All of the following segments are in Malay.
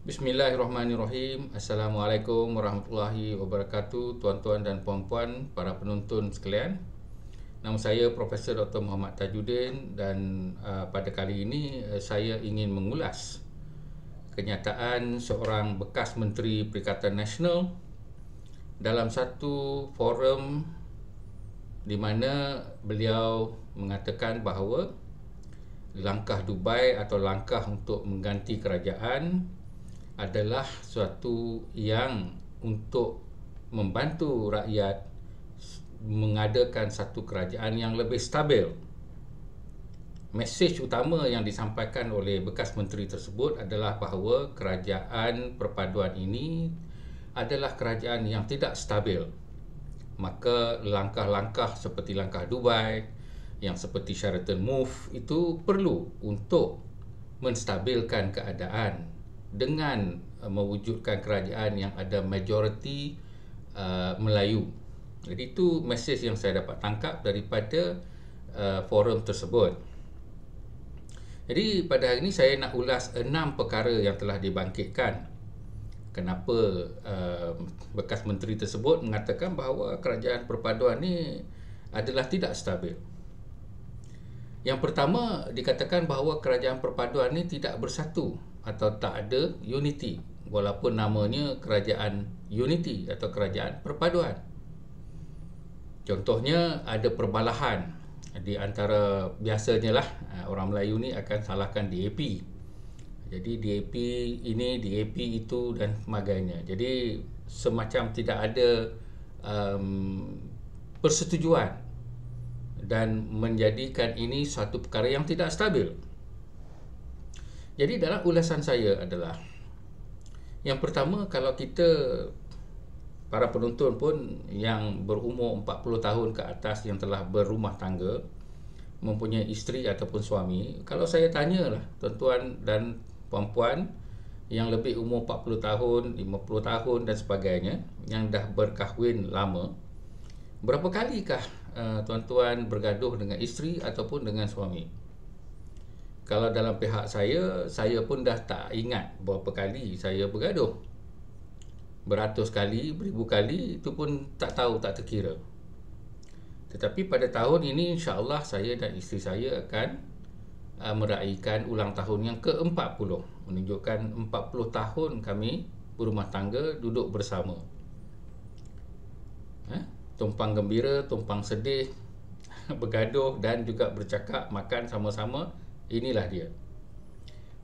Bismillahirrahmanirrahim. Assalamualaikum warahmatullahi wabarakatuh, tuan-tuan dan puan-puan, para penonton sekalian. Nama saya Profesor Dr. Muhammad Tajuddin dan pada kali ini saya ingin mengulas kenyataan seorang bekas Menteri Perikatan Nasional dalam satu forum di mana beliau mengatakan bahawa langkah Dubai atau langkah untuk mengganti kerajaan adalah suatu yang untuk membantu rakyat mengadakan satu kerajaan yang lebih stabil. Mesej utama yang disampaikan oleh bekas menteri tersebut adalah bahawa kerajaan perpaduan ini adalah kerajaan yang tidak stabil. Maka langkah-langkah seperti langkah Dubai, yang seperti Sheraton Move itu perlu untuk menstabilkan keadaan dengan mewujudkan kerajaan yang ada majoriti Melayu. Jadi itu mesej yang saya dapat tangkap daripada forum tersebut. Jadi pada hari ini saya nak ulas 6 perkara yang telah dibangkitkan. Kenapa bekas menteri tersebut mengatakan bahawa kerajaan perpaduan ini adalah tidak stabil. Yang pertama, dikatakan bahawa kerajaan perpaduan ini tidak bersatu atau tak ada unity, walaupun namanya kerajaan unity atau kerajaan perpaduan. Contohnya ada perbalahan di antara, biasanya lah orang Melayu ni akan salahkan DAP. Jadi DAP ini, DAP itu dan sebagainya. Jadi semacam tidak ada persetujuan dan menjadikan ini suatu perkara yang tidak stabil. Jadi dalam ulasan saya adalah, yang pertama, kalau kita para penonton pun yang berumur 40 tahun ke atas yang telah berumah tangga, mempunyai isteri ataupun suami, kalau saya tanyalah tuan-tuan dan puan-puan yang lebih umur 40 tahun, 50 tahun dan sebagainya, yang dah berkahwin lama, berapa kalikah tuan-tuan bergaduh dengan isteri ataupun dengan suami? Kalau dalam pihak saya pun dah tak ingat berapa kali saya bergaduh. Beratus kali, beribu kali, itu pun tak tahu, tak terkira. Tetapi pada tahun ini, insya-Allah saya dan isteri saya akan meraihkan ulang tahun yang ke-40, menunjukkan 40 tahun kami berumah tangga, duduk bersama. Tumpang gembira, tumpang sedih, bergaduh dan juga bercakap, makan sama-sama. Inilah dia.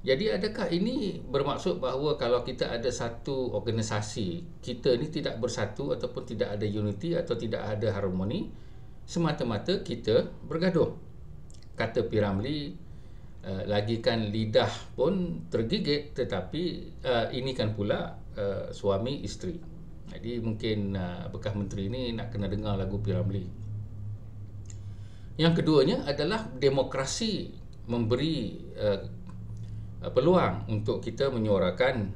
Jadi adakah ini bermaksud bahawa kalau kita ada satu organisasi, kita ni tidak bersatu ataupun tidak ada unity atau tidak ada harmoni, semata-mata kita bergaduh? Kata P. Ramlee, lagikan lidah pun tergigit, tetapi ini kan pula suami isteri. Jadi mungkin bekas menteri ini nak kena dengar lagu P. Ramlee. Yang keduanya adalah demokrasi memberi peluang untuk kita menyuarakan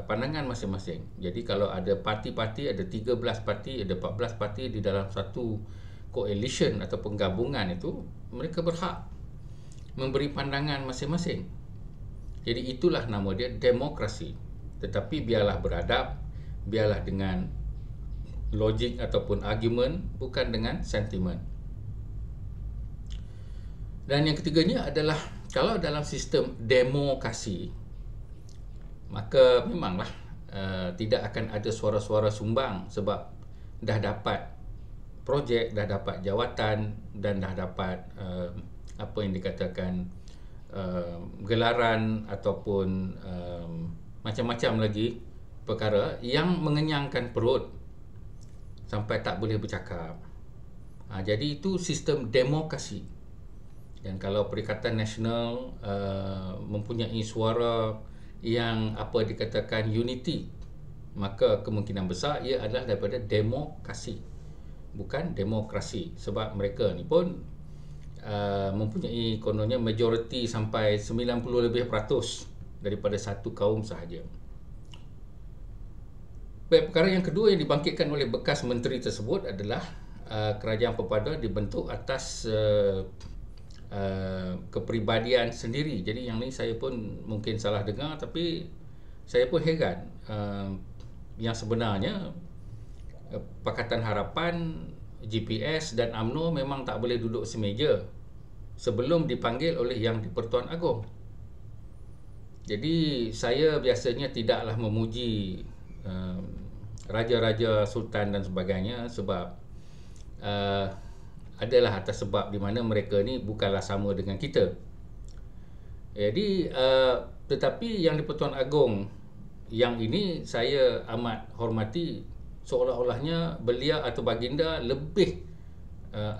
pandangan masing-masing. Jadi kalau ada parti-parti, ada 13 parti, ada 14 parti di dalam satu coalition atau penggabungan itu, mereka berhak memberi pandangan masing-masing. Jadi itulah nama dia, demokrasi. Tetapi biarlah beradab, biarlah dengan logik ataupun argument, bukan dengan sentimen. Dan yang ketiganya adalah, kalau dalam sistem demokrasi, maka memanglah tidak akan ada suara-suara sumbang, sebab dah dapat projek, dah dapat jawatan dan dah dapat apa yang dikatakan gelaran ataupun macam-macam lagi perkara yang mengenyangkan perut sampai tak boleh bercakap. Jadi itu sistem demokrasi. Dan kalau Perikatan Nasional mempunyai suara yang apa dikatakan unity, maka kemungkinan besar ia adalah daripada demokrasi, bukan demokrasi. Sebab mereka ni pun mempunyai kononnya majoriti sampai 90 lebih peratus daripada satu kaum sahaja. Baik, perkara yang kedua yang dibangkitkan oleh bekas menteri tersebut adalah kerajaan perpaduan dibentuk atas kepribadian sendiri. Jadi yang ni saya pun mungkin salah dengar, tapi saya pun heran, yang sebenarnya Pakatan Harapan, GPS dan UMNO memang tak boleh duduk semeja sebelum dipanggil oleh Yang di-Pertuan Agong. Jadi saya biasanya tidaklah memuji raja-raja, sultan dan sebagainya, sebab adalah atas sebab di mana mereka ni bukanlah sama dengan kita. Jadi tetapi Yang di-Pertuan Agong yang ini saya amat hormati, seolah-olahnya beliau atau baginda lebih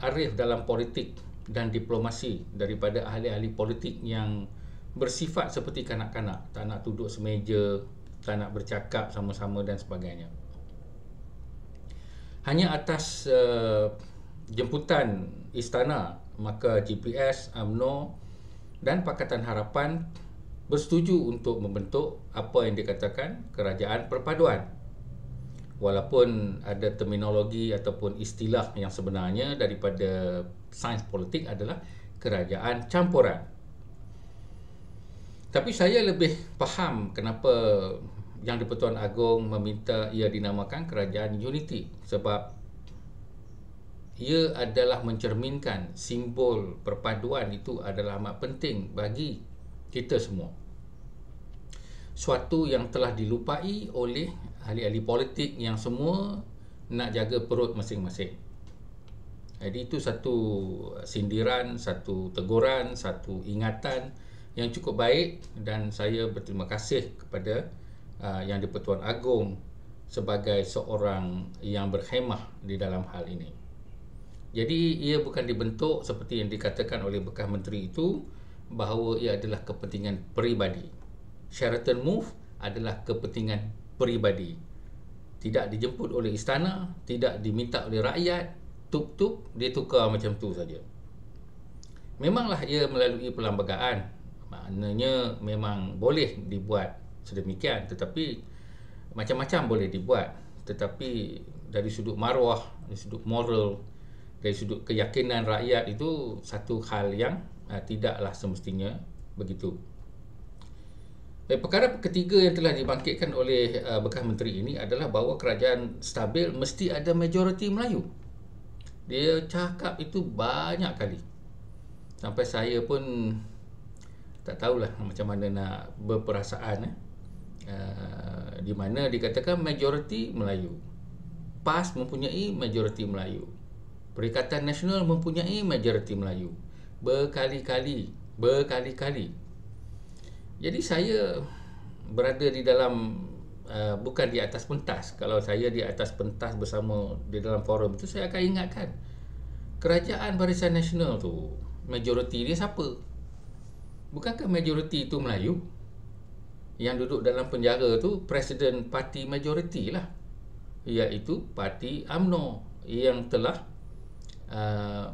arif dalam politik dan diplomasi daripada ahli-ahli politik yang bersifat seperti kanak-kanak, tak nak duduk semeja, tak nak bercakap sama-sama dan sebagainya. Hanya atas jemputan istana, maka GPS, UMNO dan Pakatan Harapan bersetuju untuk membentuk apa yang dikatakan Kerajaan Perpaduan. Walaupun ada terminologi ataupun istilah yang sebenarnya daripada sains politik adalah kerajaan campuran. Tapi saya lebih faham kenapa Yang di-Pertuan Agong meminta ia dinamakan Kerajaan Unity, sebab ia adalah mencerminkan simbol perpaduan itu adalah amat penting bagi kita semua. Suatu yang telah dilupai oleh ahli-ahli politik yang semua nak jaga perut masing-masing. Jadi itu satu sindiran, satu teguran, satu ingatan yang cukup baik, dan saya berterima kasih kepada Yang di-Pertuan Agong sebagai seorang yang berkhemah di dalam hal ini. Jadi ia bukan dibentuk seperti yang dikatakan oleh bekas menteri itu, bahawa ia adalah kepentingan peribadi. Sheraton Move adalah kepentingan peribadi. Tidak dijemput oleh istana, tidak diminta oleh rakyat, tup-tup dia tukar macam tu saja. Memanglah ia melalui perlembagaan, maknanya memang boleh dibuat sedemikian, tetapi macam-macam boleh dibuat, tetapi dari sudut maruah, dari sudut moral, dari sudut keyakinan rakyat, itu satu hal yang tidaklah semestinya begitu. Perkara ketiga yang telah dibangkitkan oleh bekas menteri ini adalah bahawa kerajaan stabil mesti ada majoriti Melayu. Dia cakap itu banyak kali, sampai saya pun tak tahulah macam mana nak berperasaan. Di mana dikatakan majoriti Melayu, PAS mempunyai majoriti Melayu, Perikatan Nasional mempunyai majoriti Melayu, berkali-kali. Jadi saya berada di dalam bukan di atas pentas. Kalau saya di atas pentas bersama di dalam forum itu, saya akan ingatkan Kerajaan Barisan Nasional tu majoriti dia siapa? Bukankah majoriti itu Melayu? Yang duduk dalam penjara tu Presiden Parti Majoriti lah, iaitu Parti UMNO yang telah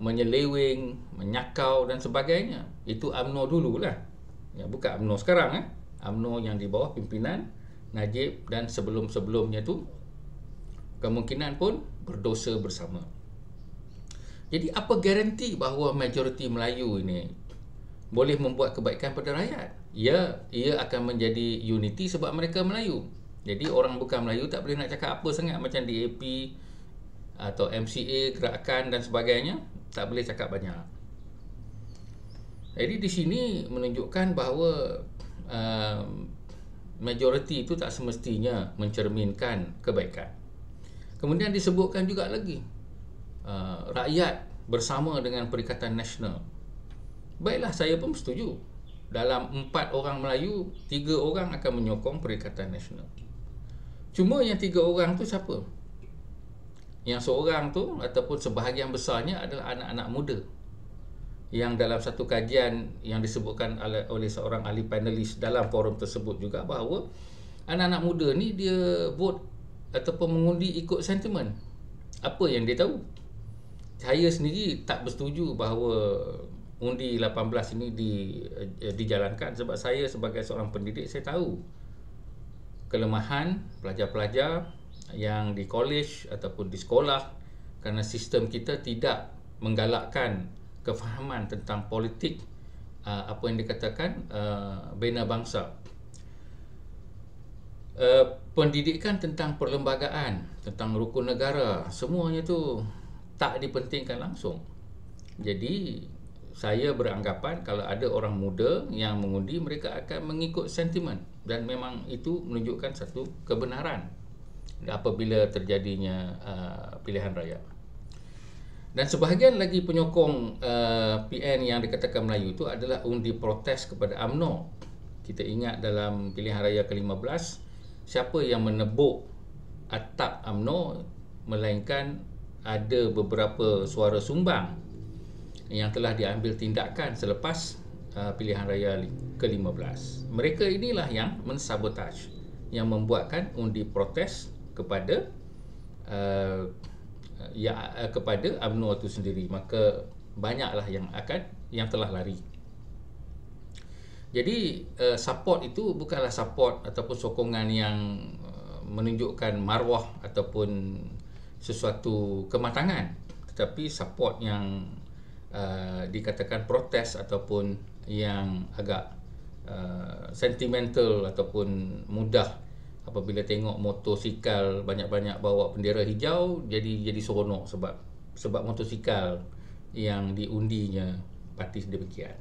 menyeleweng, menyakau dan sebagainya. Itu UMNO dululah, ya, bukan UMNO sekarang. UMNO yang di bawah pimpinan Najib dan sebelum-sebelumnya tu kemungkinan pun berdosa bersama. Jadi apa garanti bahawa majoriti Melayu ini boleh membuat kebaikan pada rakyat? Ia akan menjadi unity sebab mereka Melayu. Jadi orang bukan Melayu tak boleh nak cakap apa sangat, macam DAP atau MCA, gerakan dan sebagainya, tak boleh cakap banyak. Jadi di sini menunjukkan bahawa majoriti itu tak semestinya mencerminkan kebaikan. Kemudian disebutkan juga lagi rakyat bersama dengan Perikatan Nasional. Baiklah, saya pun setuju. Dalam 4 orang Melayu, 3 orang akan menyokong Perikatan Nasional. Cuma yang 3 orang tu siapa? Yang seorang tu ataupun sebahagian besarnya adalah anak-anak muda, yang dalam satu kajian yang disebutkan oleh seorang ahli panelis dalam forum tersebut juga, bahawa anak-anak muda ni dia vote ataupun mengundi ikut sentimen. Apa yang dia tahu? Saya sendiri tak bersetuju bahawa undi 18 ini dijalankan, sebab saya sebagai seorang pendidik, saya tahu kelemahan pelajar-pelajar yang di college ataupun di sekolah, kerana sistem kita tidak menggalakkan kefahaman tentang politik, apa yang dikatakan bina bangsa. pendidikan tentang perlembagaan, tentang rukun negara, semuanya tu tak dipentingkan langsung. Jadi saya beranggapan kalau ada orang muda yang mengundi, mereka akan mengikut sentimen, dan memang itu menunjukkan satu kebenaran apabila terjadinya pilihan raya. Dan sebahagian lagi penyokong PN yang dikatakan Melayu itu adalah undi protes kepada UMNO. Kita ingat dalam pilihan raya ke-15, siapa yang menebuk atap UMNO, melainkan ada beberapa suara sumbang yang telah diambil tindakan selepas pilihan raya ke-15. Mereka inilah yang mensabotaj, yang membuatkan undi protes kepada kepada UMNO itu sendiri. Maka banyaklah yang telah lari. Jadi support itu bukanlah support ataupun sokongan yang menunjukkan maruah ataupun sesuatu kematangan, tetapi support yang dikatakan protes ataupun yang agak sentimental ataupun mudah. Apabila tengok motosikal banyak-banyak bawa bendera hijau, jadi seronok sebab motosikal yang diundinya parti sedemikian.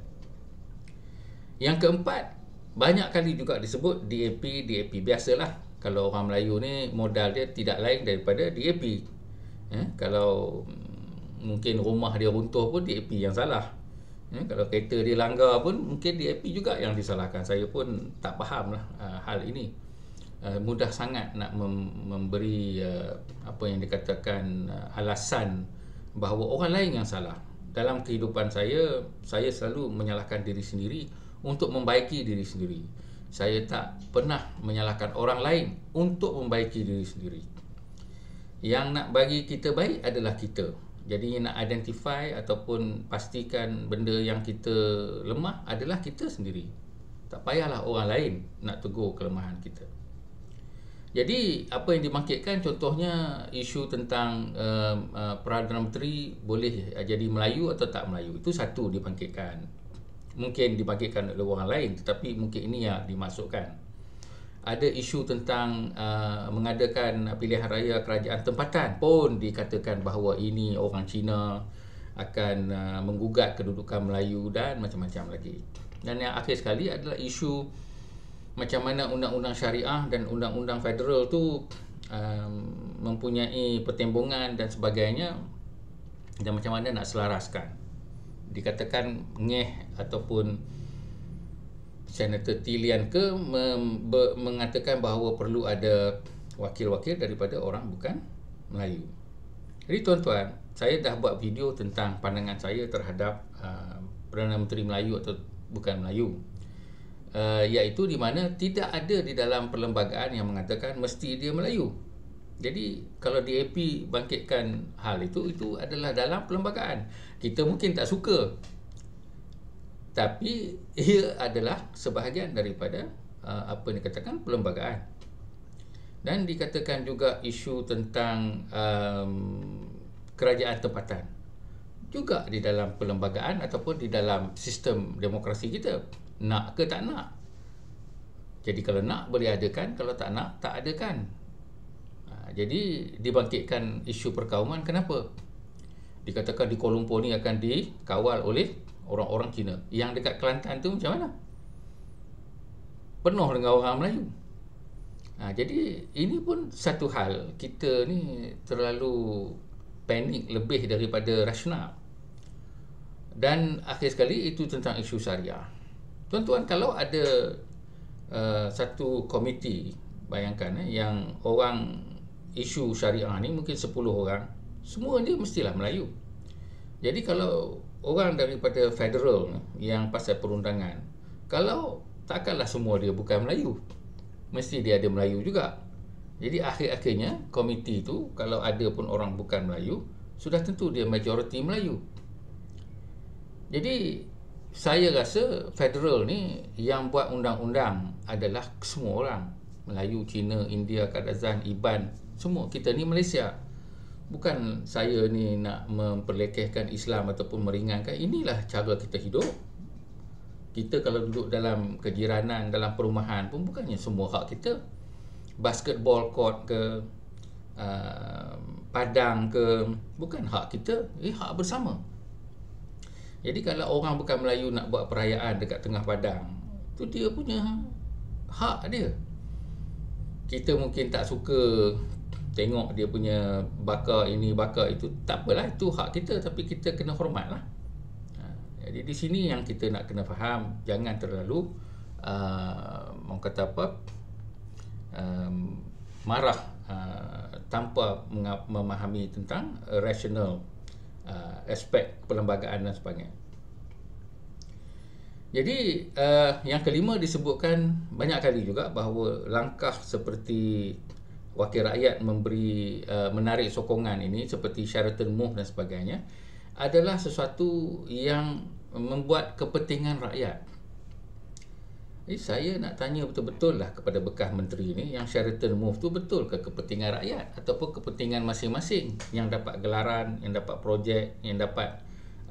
Yang keempat, banyak kali juga disebut DAP. Biasalah, kalau orang Melayu ni modal dia tidak lain daripada DAP. Kalau mungkin rumah dia runtuh pun DAP yang salah. Kalau kereta dia langgar pun mungkin DAP juga yang disalahkan. Saya pun tak faham lah hal ini. Mudah sangat nak memberi apa yang dikatakan alasan bahawa orang lain yang salah. Dalam kehidupan saya selalu menyalahkan diri sendiri untuk membaiki diri sendiri. Saya tak pernah menyalahkan orang lain untuk membaiki diri sendiri. Yang nak bagi kita baik adalah kita. Jadi nak identify ataupun pastikan benda yang kita lemah adalah kita sendiri. Tak payahlah orang lain nak tegur kelemahan kita. Jadi apa yang dibangkitkan, contohnya isu tentang Perdana Menteri boleh jadi Melayu atau tak Melayu, itu satu dibangkitkan. Mungkin dibangkitkan oleh orang lain, tetapi mungkin ini yang dimasukkan. Ada isu tentang mengadakan pilihan raya kerajaan tempatan pun dikatakan bahawa ini orang Cina akan menggugat kedudukan Melayu dan macam-macam lagi. Dan yang akhir sekali adalah isu macam mana undang-undang syariah dan undang-undang federal tu mempunyai pertembungan dan sebagainya, dan macam mana nak selaraskan. Dikatakan ngeh ataupun Senator Tilian ke mengatakan bahawa perlu ada wakil-wakil daripada orang bukan Melayu. Jadi tuan-tuan, saya dah buat video tentang pandangan saya terhadap Perdana Menteri Melayu atau bukan Melayu, iaitu di mana tidak ada di dalam perlembagaan yang mengatakan mesti dia Melayu. Jadi kalau DAP bangkitkan hal itu adalah dalam perlembagaan. Kita mungkin tak suka, tapi ia adalah sebahagian daripada apa yang dikatakan perlembagaan. Dan dikatakan juga isu tentang kerajaan tempatan juga di dalam perlembagaan ataupun di dalam sistem demokrasi kita. Nak ke tak nak? Jadi kalau nak boleh adakan, kalau tak nak tak adakan. Jadi dibangkitkan isu perkauman. Kenapa? Dikatakan di Kuala Lumpur ni akan dikawal oleh orang-orang Cina. Yang dekat Kelantan tu macam mana? Penuh dengan orang Melayu. Jadi ini pun satu hal, kita ni terlalu panik lebih daripada rasional. Dan akhir sekali itu tentang isu syariah. Tuan-tuan, kalau ada satu komiti, bayangkan yang orang isu syariah ni mungkin 10 orang, semua dia mestilah Melayu. Jadi kalau orang daripada federal yang pasal perundangan, kalau takkanlah semua dia bukan Melayu, mesti dia ada Melayu juga. Jadi akhir-akhirnya komiti tu kalau ada pun orang bukan Melayu, sudah tentu dia majoriti Melayu. Jadi saya rasa federal ni yang buat undang-undang adalah semua orang, Melayu, Cina, India, Kadazan, Iban, semua. Kita ni Malaysia. Bukan saya ni nak memperlekehkan Islam ataupun meringankan. Inilah cara kita hidup. Kita kalau duduk dalam kejiranan, dalam perumahan pun bukannya semua hak kita. basketball court ke, padang ke, bukan hak kita, hak bersama. Jadi kalau orang bukan Melayu nak buat perayaan dekat tengah padang, tu dia punya hak dia. Kita mungkin tak suka tengok dia punya bakar ini, bakar itu, tak apalah, itu hak kita, tapi kita kena hormatlah. Jadi di sini yang kita nak kena faham, jangan terlalu orang kata apa, marah tanpa memahami tentang rational aspek perlembagaan dan sebagainya. Jadi yang kelima disebutkan banyak kali juga bahawa langkah seperti wakil rakyat memberi menarik sokongan ini seperti Sheraton Move dan sebagainya adalah sesuatu yang membuat kepentingan rakyat. Jadi saya nak tanya betul-betul lah kepada bekas menteri ni, yang Sheraton Move tu betul ke kepentingan rakyat ataupun kepentingan masing-masing yang dapat gelaran, yang dapat projek, yang dapat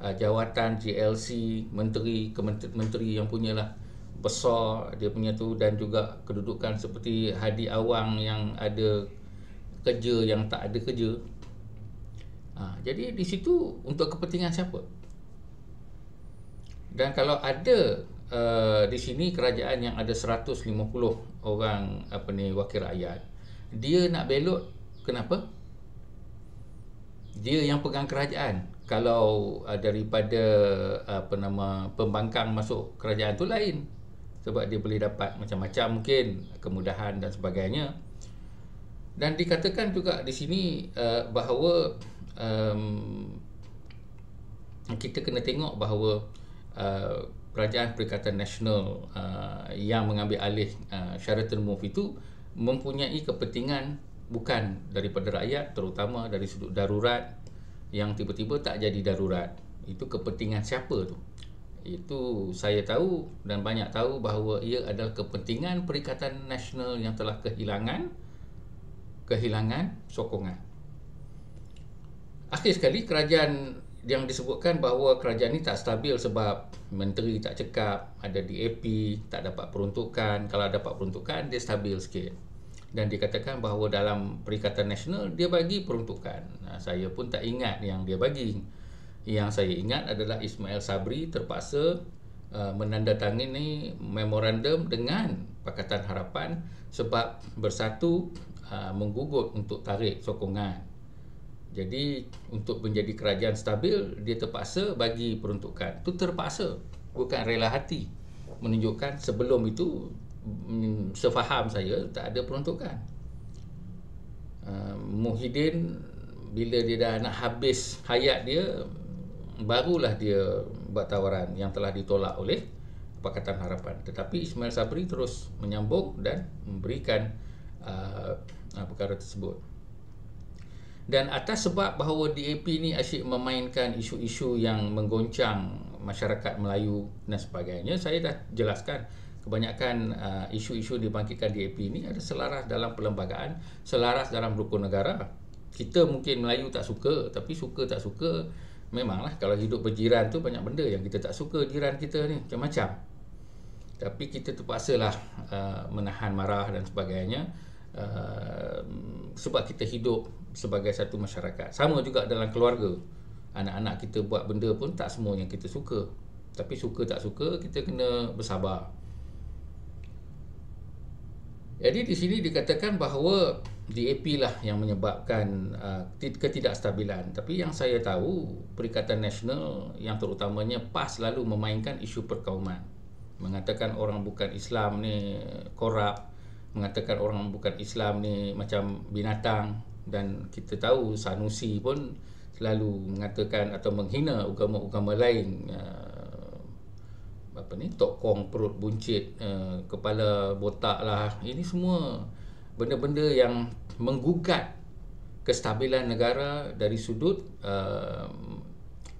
jawatan GLC, menteri yang punyalah besar dia punya tu, dan juga kedudukan seperti Hadi Awang yang ada kerja yang tak ada kerja. Jadi di situ untuk kepentingan siapa? Dan kalau ada di sini kerajaan yang ada 150 orang wakil rakyat, dia nak belot, kenapa? Dia yang pegang kerajaan. Kalau daripada pembangkang masuk kerajaan tu lain, sebab dia boleh dapat macam-macam mungkin kemudahan dan sebagainya. Dan dikatakan juga di sini bahawa kita kena tengok bahawa Kerajaan Perikatan Nasional yang mengambil alih Sheraton Move itu mempunyai kepentingan bukan daripada rakyat, terutama dari sudut darurat yang tiba-tiba tak jadi darurat. Itu kepentingan siapa tu? Itu saya tahu dan banyak tahu bahawa ia adalah kepentingan Perikatan Nasional yang telah kehilangan sokongan. Akhir sekali, kerajaan yang disebutkan bahawa kerajaan ini tak stabil sebab menteri tak cekap, ada DAP, tak dapat peruntukan. Kalau dapat peruntukan, dia stabil sikit. Dan dikatakan bahawa dalam Perikatan Nasional dia bagi peruntukan. Saya pun tak ingat yang dia bagi. Yang saya ingat adalah Ismail Sabri terpaksa menandatangani memorandum dengan Pakatan Harapan sebab Bersatu menggugut untuk tarik sokongan. Jadi untuk menjadi kerajaan stabil, dia terpaksa bagi peruntukan. Itu terpaksa, bukan rela hati. Menunjukkan sebelum itu, sefaham saya, tak ada peruntukan. Muhyiddin, bila dia dah nak habis hayat dia, barulah dia buat tawaran yang telah ditolak oleh Pakatan Harapan. Tetapi Ismail Sabri terus menyambung dan memberikan perkara tersebut. Dan atas sebab bahawa DAP ni asyik memainkan isu-isu yang menggoncang masyarakat Melayu dan sebagainya, saya dah jelaskan kebanyakan isu-isu dibangkitkan DAP ni ada selaras dalam perlembagaan, selaras dalam rukun negara. Kita mungkin Melayu tak suka, tapi suka tak suka, memanglah kalau hidup berjiran tu banyak benda yang kita tak suka jiran kita ni, macam-macam. Tapi kita terpaksalah menahan marah dan sebagainya, sebab kita hidup sebagai satu masyarakat. Sama juga dalam keluarga, anak-anak kita buat benda pun tak semua yang kita suka, tapi suka tak suka kita kena bersabar. Jadi di sini dikatakan bahawa DAP lah yang menyebabkan ketidakstabilan. Tapi yang saya tahu, Perikatan Nasional yang terutamanya PAS selalu memainkan isu perkauman, mengatakan orang bukan Islam ni korup, mengatakan orang bukan Islam ni macam binatang. Dan kita tahu Sanusi pun selalu mengatakan atau menghina agama-agama lain, tokong perut buncit, kepala botak lah. Ini semua benda-benda yang menggugat kestabilan negara dari sudut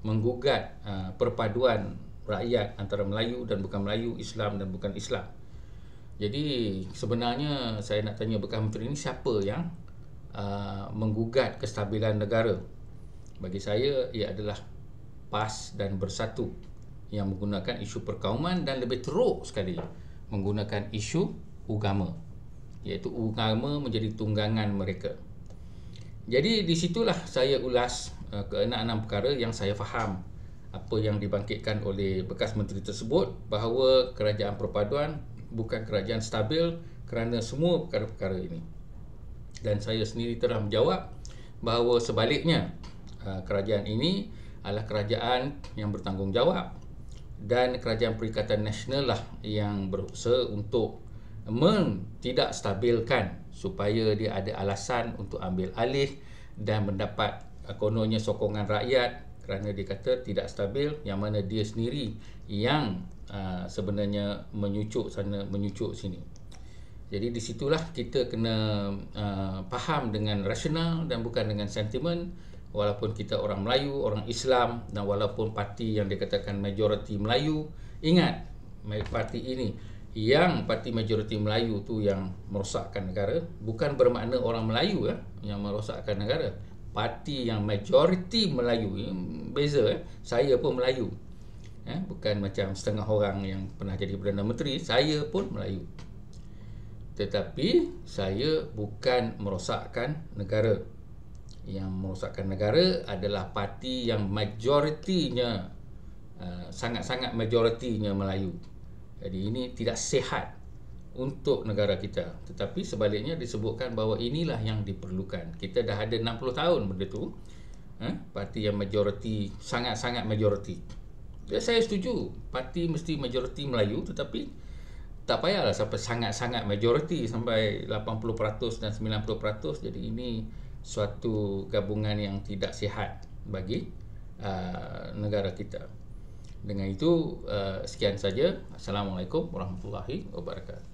menggugat perpaduan rakyat antara Melayu dan bukan Melayu, Islam dan bukan Islam. Jadi sebenarnya saya nak tanya bekas menteri ini, siapa yang menggugat kestabilan negara? Bagi saya ia adalah PAS dan Bersatu yang menggunakan isu perkauman dan lebih teruk sekali menggunakan isu agama. iaitu agama menjadi tunggangan mereka. Jadi di situlah saya ulas keenam perkara yang saya faham apa yang dibangkitkan oleh bekas menteri tersebut, bahawa kerajaan perpaduan bukan kerajaan stabil kerana semua perkara-perkara ini. Dan saya sendiri telah menjawab bahawa sebaliknya, kerajaan ini adalah kerajaan yang bertanggungjawab, dan kerajaan Perikatan Nasional lah yang berusaha untuk tidak stabilkan supaya dia ada alasan untuk ambil alih dan mendapat kononnya sokongan rakyat, kerana dia kata tidak stabil, yang mana dia sendiri yang sebenarnya menyucuk sana menyucuk sini. Jadi di situlah kita kena faham dengan rasional dan bukan dengan sentimen. Walaupun kita orang Melayu, orang Islam, dan walaupun parti yang dikatakan majoriti Melayu, ingat parti ini, yang parti majoriti Melayu tu yang merosakkan negara, bukan bermakna orang Melayu yang merosakkan negara. Parti yang majoriti Melayu, beza. Saya pun Melayu, bukan macam setengah orang yang pernah jadi Perdana Menteri. Saya pun Melayu, tetapi saya bukan merosakkan negara. Yang merosakkan negara adalah parti yang majoritinya, sangat-sangat majoritinya Melayu. Jadi ini tidak sihat untuk negara kita. Tetapi sebaliknya disebutkan bahawa inilah yang diperlukan. Kita dah ada 60 tahun benda tu, parti yang majoriti, sangat-sangat majoriti. Saya setuju parti mesti majoriti Melayu, tetapi tak payahlah sampai sangat-sangat majoriti sampai 80% dan 90%. Jadi ini suatu gabungan yang tidak sihat bagi negara kita. Dengan itu, sekian saja. Assalamualaikum warahmatullahi wabarakatuh.